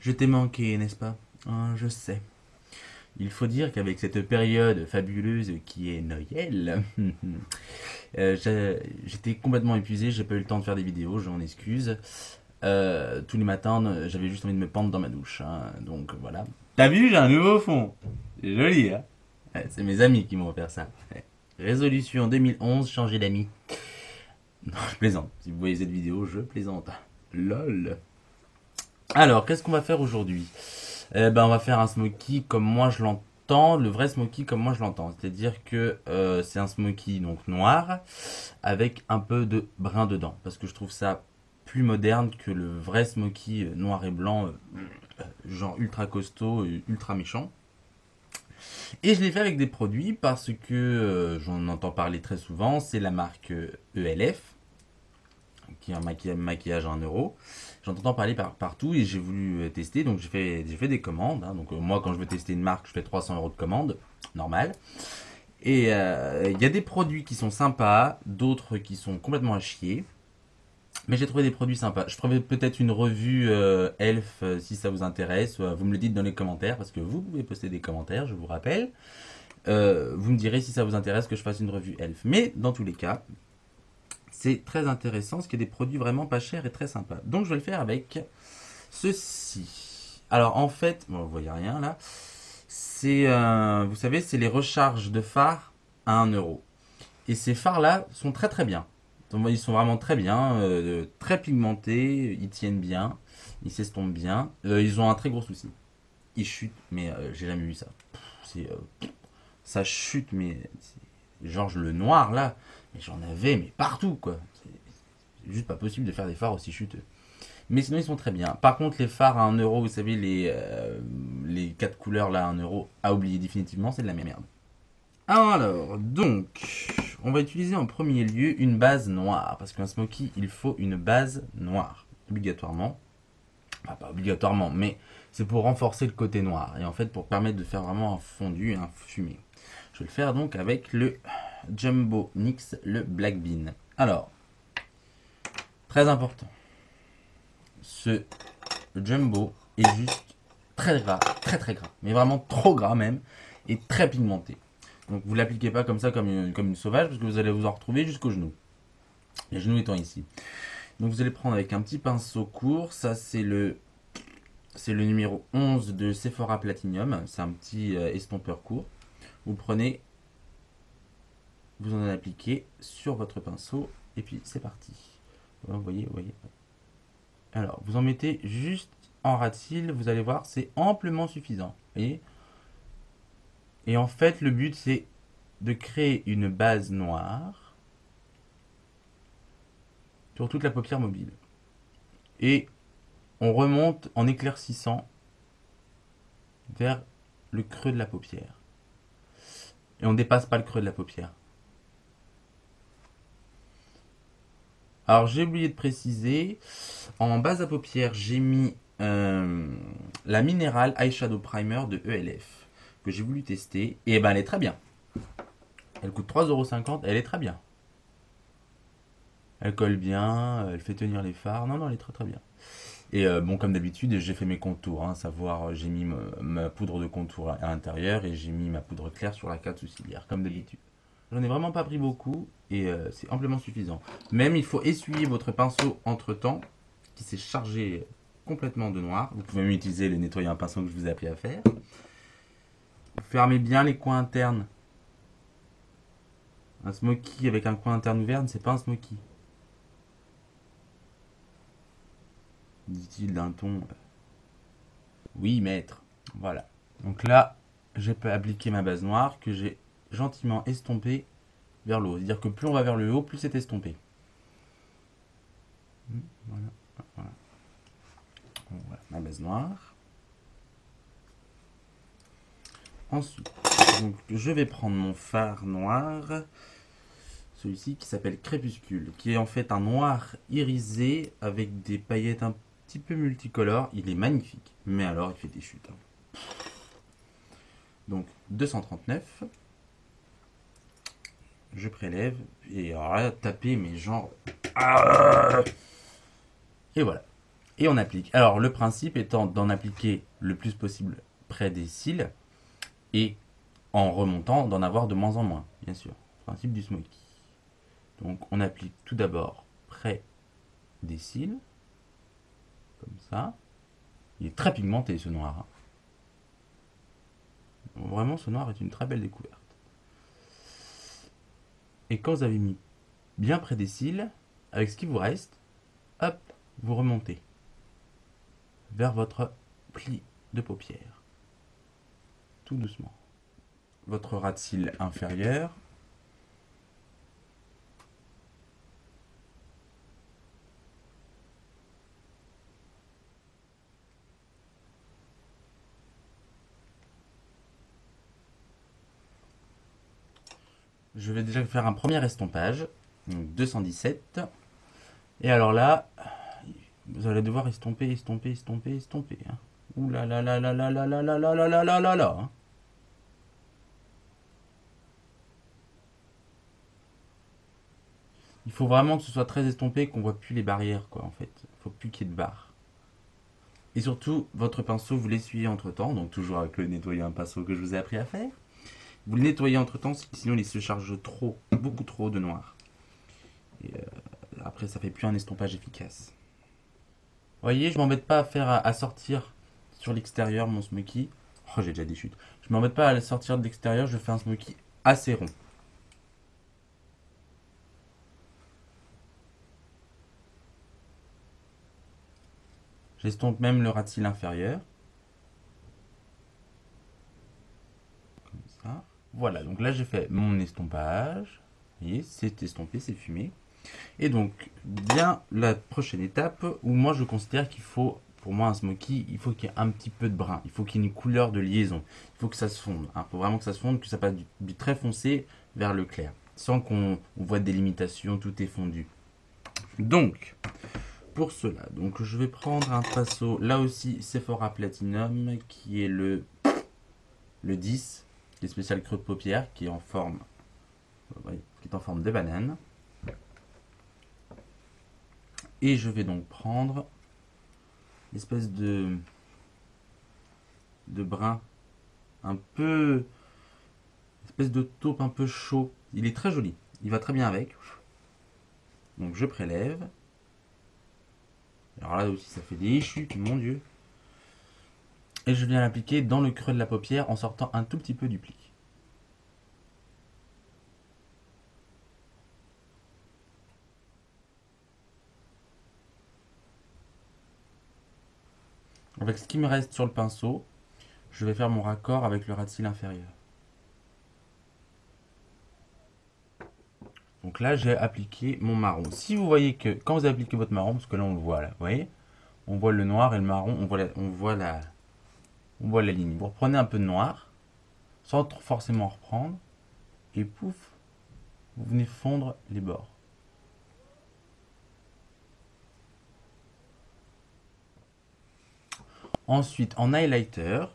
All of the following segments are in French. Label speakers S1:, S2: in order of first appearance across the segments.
S1: Je t'ai manqué, n'est-ce pas? Je sais. Il faut dire qu'avec cette période fabuleuse qui est Noël, j'étais complètement épuisé, j'ai pas eu le temps de faire des vidéos, je m'en excuse. Tous les matins, j'avais juste envie de me pendre dans ma douche, hein, donc voilà. T'as vu, j'ai un nouveau fond. C'est joli, hein? Ouais, c'est mes amis qui m'ont offert ça. Ouais. Résolution 2011, changer d'amis. Non, je plaisante. Si vous voyez cette vidéo, je plaisante. LOL. Alors, qu'est-ce qu'on va faire aujourd'hui? On va faire un smoky comme moi je l'entends, le vrai smoky comme moi je l'entends. C'est-à-dire que c'est un smoky donc noir avec un peu de brun dedans. Parce que je trouve ça plus moderne que le vrai smoky noir et blanc, genre ultra costaud, ultra méchant. Et je l'ai fait avec des produits parce que j'en entends parler très souvent. C'est la marque ELF, qui est un maquillage à 1 euro. J'entends parler partout et j'ai voulu tester, donc j'ai fait des commandes, hein. Donc moi quand je veux tester une marque, je fais 300 euros de commande, normal. Et il y a des produits qui sont sympas, d'autres qui sont complètement à chier. Mais j'ai trouvé des produits sympas. Je ferai peut-être une revue Elf si ça vous intéresse. Vous me le dites dans les commentaires parce que vous pouvez poster des commentaires, je vous rappelle. Vous me direz si ça vous intéresse que je fasse une revue Elf. Mais dans tous les cas, c'est très intéressant parce qu'il y a des produits vraiment pas chers et très sympas. Donc je vais le faire avec ceci. Alors en fait, bon, vous voyez rien là. C'est, vous savez, c'est les recharges de phares à 1 euro. Et ces phares là sont très très bien. Donc, ils sont vraiment très bien, très pigmentés, ils tiennent bien, ils s'estompent bien. Ils ont un très gros souci. Ils chutent, mais j'ai jamais vu ça. C'est, ça chute, mais genre le noir là, mais j'en avais mais partout quoi. C'est juste pas possible de faire des phares aussi chuteux. Mais sinon ils sont très bien. Par contre les phares à 1 euro, vous savez les 4 couleurs là à 1 euro, à oublier définitivement, c'est de la merde. Alors donc on va utiliser en premier lieu une base noire parce qu'un smoky il faut une base noire obligatoirement. Enfin, pas obligatoirement, mais c'est pour renforcer le côté noir et en fait pour permettre de faire vraiment un fondu, un fumé. Je vais le faire donc avec le Jumbo NYX, le Black Bean. Alors, très important, ce Jumbo est juste très gras, très très gras, mais vraiment trop gras même, et très pigmenté. Donc vous l'appliquez pas comme ça, comme une sauvage, parce que vous allez vous en retrouver jusqu'aux genoux. Les genoux étant ici. Donc vous allez prendre avec un petit pinceau court, ça c'est le numéro 11 de Sephora Platinum, c'est un petit estompeur court. Vous prenez, vous en appliquez sur votre pinceau, et puis c'est parti. Vous voyez, vous voyez. Alors, vous en mettez juste en ras de cils, vous allez voir, c'est amplement suffisant. Vous voyez. Et en fait, le but, c'est de créer une base noire sur toute la paupière mobile. Et on remonte en éclaircissant vers le creux de la paupière. Et on ne dépasse pas le creux de la paupière. Alors, j'ai oublié de préciser, en base à paupières, j'ai mis la Mineral Eyeshadow Primer de ELF que j'ai voulu tester. Et ben, elle est très bien. Elle coûte 3,50 €, elle est très bien. Elle colle bien, elle fait tenir les fards. Non, non, elle est très très bien. Et bon, comme d'habitude, j'ai fait mes contours. Hein, savoir, j'ai mis ma poudre de contour à l'intérieur et j'ai mis ma poudre claire sur la carte sourcilière, comme d'habitude. J'en ai vraiment pas pris beaucoup et c'est amplement suffisant. Même, il faut essuyer votre pinceau entre temps, qui s'est chargé complètement de noir. Vous pouvez même utiliser le nettoyant à pinceau que je vous ai appris à faire. Vous fermez bien les coins internes. Un smoky avec un coin interne ouvert, c'est pas un smoky. Dit-il d'un ton. Oui, maître. Voilà. Donc là, je peux appliquer ma base noire que j'ai gentiment estompée vers le haut. C'est-à-dire que plus on va vers le haut, plus c'est estompé. Voilà, voilà. Voilà, ma base noire. Ensuite, donc, je vais prendre mon fard noir, celui-ci qui s'appelle Crépuscule, qui est en fait un noir irisé avec des paillettes un petit peu multicolores. Il est magnifique, mais alors il fait des chutes. Hein. Donc 239. Je prélève et alors là taper mais genre et voilà. Et on applique. Alors le principe étant d'en appliquer le plus possible près des cils et en remontant d'en avoir de moins en moins, bien sûr. Principe du smoky. Donc on applique tout d'abord près des cils, comme ça. Il est très pigmenté ce noir, hein. Vraiment ce noir est une très belle découverte. Et quand vous avez mis bien près des cils, avec ce qui vous reste, hop, vous remontez vers votre pli de paupière. Tout doucement. Votre ras de cils inférieur. Je vais déjà faire un premier estompage. Donc 217. Et alors là, vous allez devoir estomper, estomper, estomper, estomper, hein. Ouh là là là là là là là là là là là là là là, hein. Il faut vraiment que ce soit très estompé, qu'on voit plus les barrières, quoi, en fait. Il faut plus qu'il y ait de barres. Et surtout, votre pinceau, vous l'essuyez entre temps, donc toujours avec le nettoyer un pinceau que je vous ai appris à faire. Vous le nettoyez entre temps, sinon il se charge trop, beaucoup trop de noir. Et après, ça fait plus un estompage efficace. Vous voyez, je m'embête pas à faire à sortir sur l'extérieur mon smoky. Oh, j'ai déjà des chutes. Je m'embête pas à le sortir de l'extérieur, je fais un smoky assez rond. J'estompe même le ras de cils inférieur. Comme ça. Voilà, donc là j'ai fait mon estompage. Vous voyez, c'est estompé, c'est fumé. Et donc, bien la prochaine étape où moi je considère qu'il faut, pour moi un smoky, il faut qu'il y ait un petit peu de brun. Il faut qu'il y ait une couleur de liaison. Il faut que ça se fonde. Il faut vraiment que ça se fonde, que ça passe du très foncé vers le clair. Sans qu'on voit des limitations, tout est fondu. Donc, pour cela, donc je vais prendre un pinceau, là aussi Sephora Platinum, qui est le 10, qui est spécial creux de paupière, qui est en forme, qui est en forme de banane. Et je vais donc prendre l'espèce de brun un peu, espèce de taupe un peu chaud. Il est très joli, il va très bien avec. Donc je prélève. Alors là aussi ça fait des chutes, mon dieu. Et je viens l'appliquer dans le creux de la paupière en sortant un tout petit peu du pli. Avec ce qui me reste sur le pinceau, je vais faire mon raccord avec le ras de cils inférieur. Donc là, j'ai appliqué mon marron. Si vous voyez que quand vous appliquez votre marron, parce que là on le voit là, vous voyez, on voit le noir et le marron, on voit la ligne. Vous reprenez un peu de noir, sans forcément reprendre, et pouf, vous venez fondre les bords. Ensuite, en highlighter,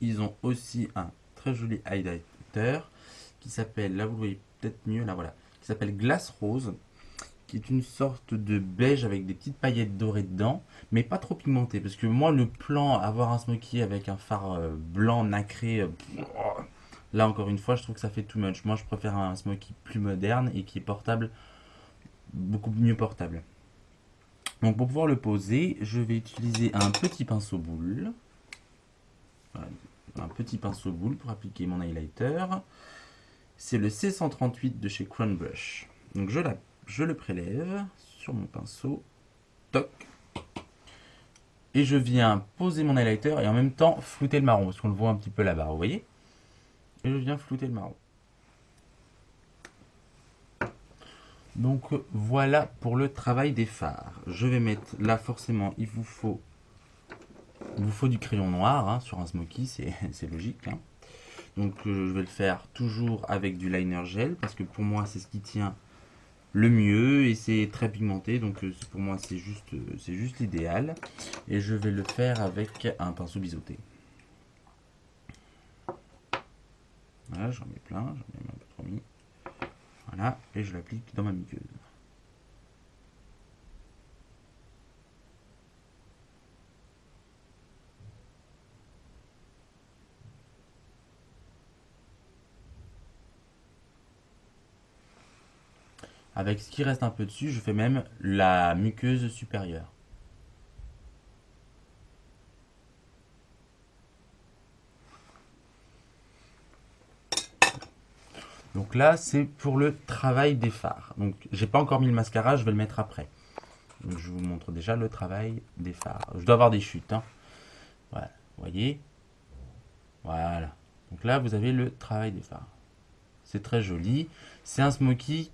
S1: ils ont aussi un très joli highlighter qui s'appelle, là vous le voyez peut-être mieux, là voilà, qui s'appelle Glace Rose, qui est une sorte de beige avec des petites paillettes dorées dedans, mais pas trop pigmenté, parce que moi le plan, avoir un smoky avec un fard blanc nacré, là encore une fois je trouve que ça fait too much. Moi je préfère un smoky plus moderne et qui est portable, beaucoup mieux portable. Donc pour pouvoir le poser, je vais utiliser un petit pinceau boule. Voilà, un petit pinceau boule pour appliquer mon highlighter. C'est le C138 de chez Crown Brush. Donc je le prélève sur mon pinceau. Toc. Et je viens poser mon highlighter et en même temps flouter le marron, parce qu'on le voit un petit peu là-bas, vous voyez. Et je viens flouter le marron. Donc voilà pour le travail des fards. Je vais mettre là forcément, il vous faut du crayon noir hein, sur un smoky, c'est logique. Hein. Donc je vais le faire toujours avec du liner gel parce que pour moi c'est ce qui tient le mieux et c'est très pigmenté. Donc pour moi c'est juste l'idéal. Et je vais le faire avec un pinceau biseauté. Voilà, j'en mets plein, j'en ai un peu trop mis. Voilà, et je l'applique dans ma muqueuse. Avec ce qui reste un peu dessus, je fais même la muqueuse supérieure. Donc là, c'est pour le travail des fards. Donc j'ai pas encore mis le mascara, je vais le mettre après. Donc je vous montre déjà le travail des fards. Je dois avoir des chutes, hein. Voilà, vous voyez. Voilà. Donc là, vous avez le travail des fards. C'est très joli. C'est un smoky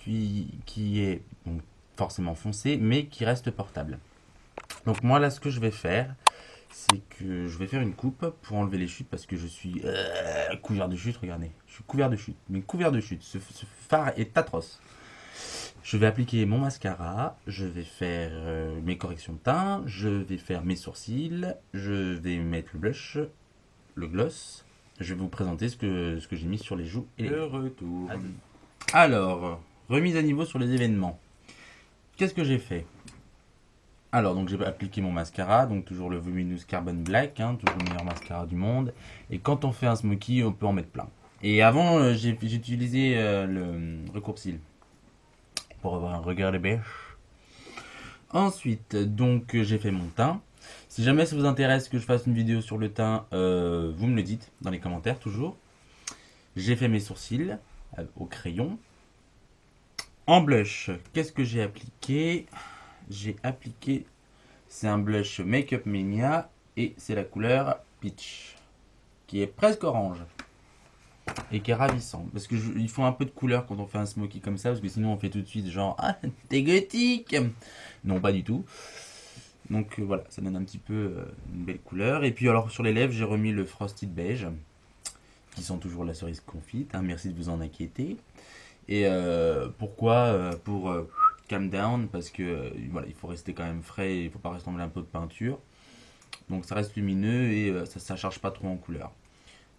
S1: qui est donc, forcément foncé, mais qui reste portable. Donc moi là, ce que je vais faire, c'est que je vais faire une coupe pour enlever les chutes parce que je suis couvert de chutes. Regardez, je suis couvert de chutes, mais couvert de chutes. Ce fard est atroce. Je vais appliquer mon mascara, je vais faire mes corrections de teint, je vais faire mes sourcils, je vais mettre le blush, le gloss. Je vais vous présenter ce que j'ai mis sur les joues et les
S2: Le retour.
S1: Alors, remise à niveau sur les événements. Qu'est-ce que j'ai fait? Alors, donc j'ai appliqué mon mascara, donc toujours le Luminous Carbon Black, hein, toujours le meilleur mascara du monde. Et quand on fait un smoky, on peut en mettre plein. Et avant, j'ai utilisé le recours-cils pour avoir un regard de bêche. Ensuite, donc j'ai fait mon teint. Si jamais ça vous intéresse que je fasse une vidéo sur le teint, vous me le dites dans les commentaires toujours. J'ai fait mes sourcils au crayon. En blush, qu'est-ce que j'ai appliqué? J'ai appliqué, c'est un blush Makeup Mania et c'est la couleur Peach, qui est presque orange et qui est ravissant. Parce que il faut un peu de couleur quand on fait un smoky comme ça, parce que sinon on fait tout de suite genre ah t'es gothique. Non, pas du tout. Donc voilà, ça donne un petit peu une belle couleur. Et puis alors sur les lèvres, j'ai remis le Frosted Beige, qui sent toujours la cerise confite. Hein, merci de vous en inquiéter. Et pourquoi pour calm down, parce que voilà, il faut rester quand même frais, et il faut pas ressembler un peu de peinture. Donc ça reste lumineux et ça charge pas trop en couleur.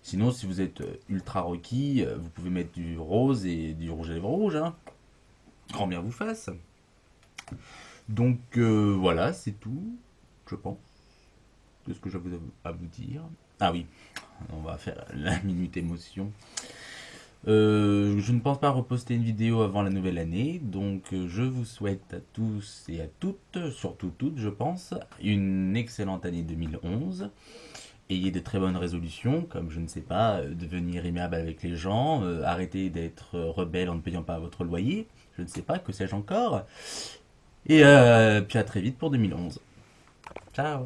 S1: Sinon, si vous êtes ultra rocky, vous pouvez mettre du rose et du rouge à lèvres rouge, hein. Grand bien vous fasse. Donc voilà, c'est tout, je pense, de ce que j'avais à vous dire. Ah oui, on va faire la minute émotion. Je ne pense pas reposter une vidéo avant la nouvelle année, donc je vous souhaite à tous et à toutes, surtout toutes je pense, une excellente année 2011. Ayez de très bonnes résolutions, comme je ne sais pas, devenir aimable avec les gens, arrêter d'être rebelle en ne payant pas votre loyer, je ne sais pas, que sais-je encore. Et puis à très vite pour 2011. Ciao.